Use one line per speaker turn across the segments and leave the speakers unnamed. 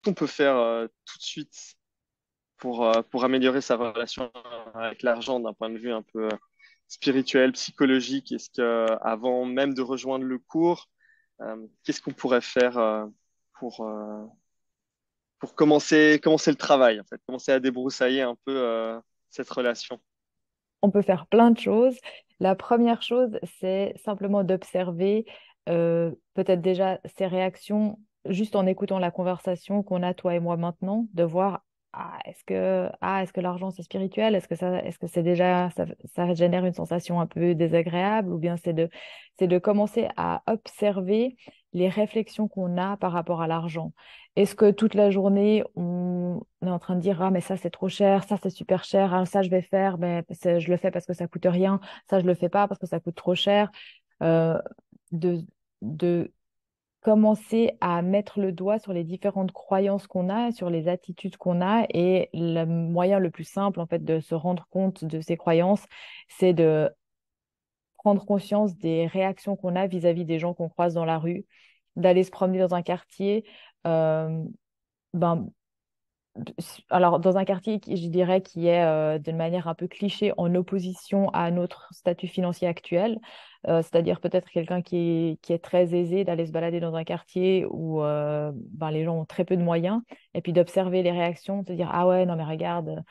qu'on peut faire tout de suite pour améliorer sa relation avec l'argent d'un point de vue un peu spirituel, psychologique? Est-ce que avant même de rejoindre le cours, qu'est-ce qu'on pourrait faire pour, euh, pour commencer le travail, en fait, commencer à débroussailler un peu cette relation?
On peut faire plein de choses. La première chose, c'est simplement d'observer peut-être déjà ses réactions juste en écoutant la conversation qu'on a toi et moi maintenant, de voir est-ce que l'argent c'est spirituel? Est-ce que c'est déjà ça génère une sensation un peu désagréable ou bien c'est de commencer à observer les réflexions qu'on a par rapport à l'argent. Est-ce que toute la journée, on est en train de dire, ah, mais ça, c'est trop cher, ça, c'est super cher, ah, ça, je vais faire, mais je le fais parce que ça coûte rien, ça, je le fais pas parce que ça coûte trop cher. Euh, de, de commencer à mettre le doigt sur les différentes croyances qu'on a, sur les attitudes qu'on a, et le moyen le plus simple, en fait, de se rendre compte de ces croyances, c'est de prendre conscience des réactions qu'on a vis-à-vis des gens qu'on croise dans la rue, d'aller se promener dans un quartier. euh, ben, alors, dans un quartier, je dirais, qui est d'une manière un peu cliché en opposition à notre statut financier actuel, c'est-à-dire peut-être quelqu'un qui est très aisé d'aller se balader dans un quartier où ben, les gens ont très peu de moyens, et puis d'observer les réactions, de se dire, ah ouais, non mais regarde,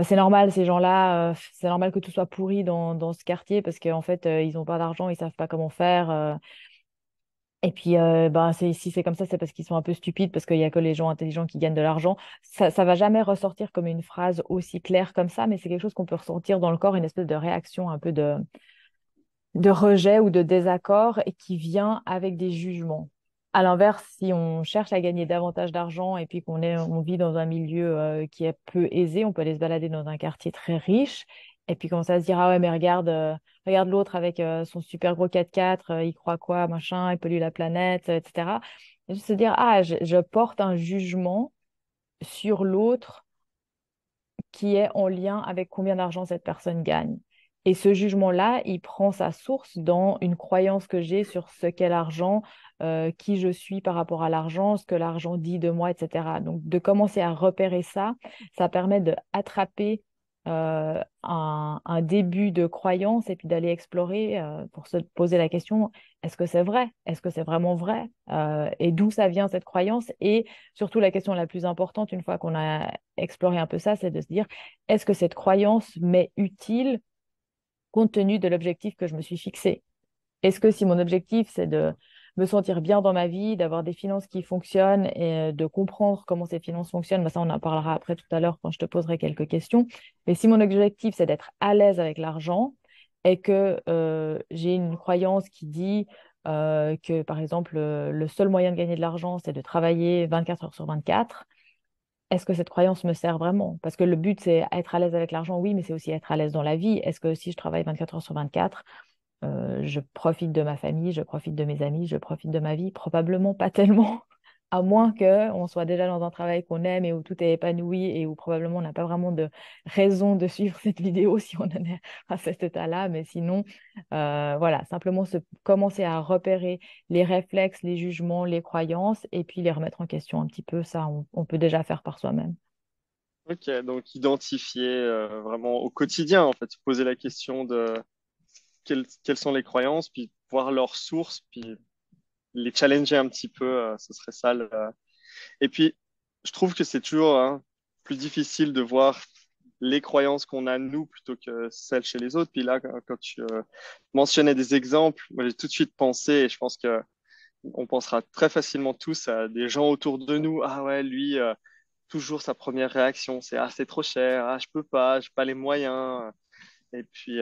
c'est normal, ces gens-là, c'est normal que tout soit pourri dans ce quartier parce qu'en fait, ils n'ont pas d'argent, ils savent pas comment faire. Et puis, ben, si c'est comme ça, c'est parce qu'ils sont un peu stupides, parce qu'il n'y a que les gens intelligents qui gagnent de l'argent. Ça va jamais ressortir comme une phrase aussi claire comme ça, mais c'est quelque chose qu'on peut ressentir dans le corps, une espèce de réaction un peu de rejet ou de désaccord et qui vient avec des jugements. À l'inverse, si on cherche à gagner davantage d'argent et puis on vit dans un milieu qui est peu aisé, on peut aller se balader dans un quartier très riche et puis commencer à se dire, ah ouais, mais regarde l'autre avec son super gros 4x4, il croit quoi, machin, il pollue la planète, etc. Et juste se dire, ah, je porte un jugement sur l'autre qui est en lien avec combien d'argent cette personne gagne. Et ce jugement-là, il prend sa source dans une croyance que j'ai sur ce qu'est l'argent, qui je suis par rapport à l'argent, ce que l'argent dit de moi, etc. Donc, de commencer à repérer ça, ça permet d'attraper un début de croyance et puis d'aller explorer pour se poser la question, est-ce que c'est vrai? Est-ce que c'est vraiment vrai? Et d'où ça vient cette croyance? Et surtout, la question la plus importante, une fois qu'on a exploré un peu ça, c'est de se dire, est-ce que cette croyance m'est utile compte tenu de l'objectif que je me suis fixé? Est-ce que si mon objectif, c'est de me sentir bien dans ma vie, d'avoir des finances qui fonctionnent et de comprendre comment ces finances fonctionnent, bah ça, on en parlera après tout à l'heure quand je te poserai quelques questions. Mais si mon objectif, c'est d'être à l'aise avec l'argent et que j'ai une croyance qui dit que, par exemple, le seul moyen de gagner de l'argent, c'est de travailler 24 heures sur 24, est-ce que cette croyance me sert vraiment? Parce que le but, c'est être à l'aise avec l'argent, oui, mais c'est aussi être à l'aise dans la vie. Est-ce que si je travaille 24 heures sur 24, je profite de ma famille, je profite de mes amis, je profite de ma vie? Probablement pas tellement, à moins qu'on soit déjà dans un travail qu'on aime et où tout est épanoui et où probablement on n'a pas vraiment de raison de suivre cette vidéo si on en est à cet état-là. Mais sinon, voilà, simplement commencer à repérer les réflexes, les jugements, les croyances et puis les remettre en question un petit peu. Ça, on peut déjà faire par soi-même.
Ok, donc identifier vraiment au quotidien, en fait, se poser la question de quelles sont les croyances, puis voir leurs sources, puis les challenger un petit peu, ce serait ça. Et puis, je trouve que c'est toujours hein, plus difficile de voir les croyances qu'on a nous plutôt que celles chez les autres. Puis là, quand tu mentionnais des exemples, moi j'ai tout de suite pensé, et je pense que on pensera très facilement tous à des gens autour de nous. Ah ouais, lui, toujours sa première réaction, c'est ah c'est trop cher, ah je peux pas, j'ai pas les moyens. Et puis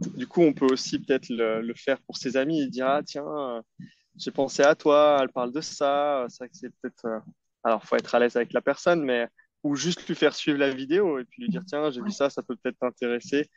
du coup, on peut aussi peut-être le faire pour ses amis et dire ah tiens, j'ai pensé à toi, elle parle de ça. C'est vrai que c'est peut-être alors faut être à l'aise avec la personne, mais ou juste lui faire suivre la vidéo et puis lui dire tiens j'ai vu ça, ça peut peut-être t'intéresser.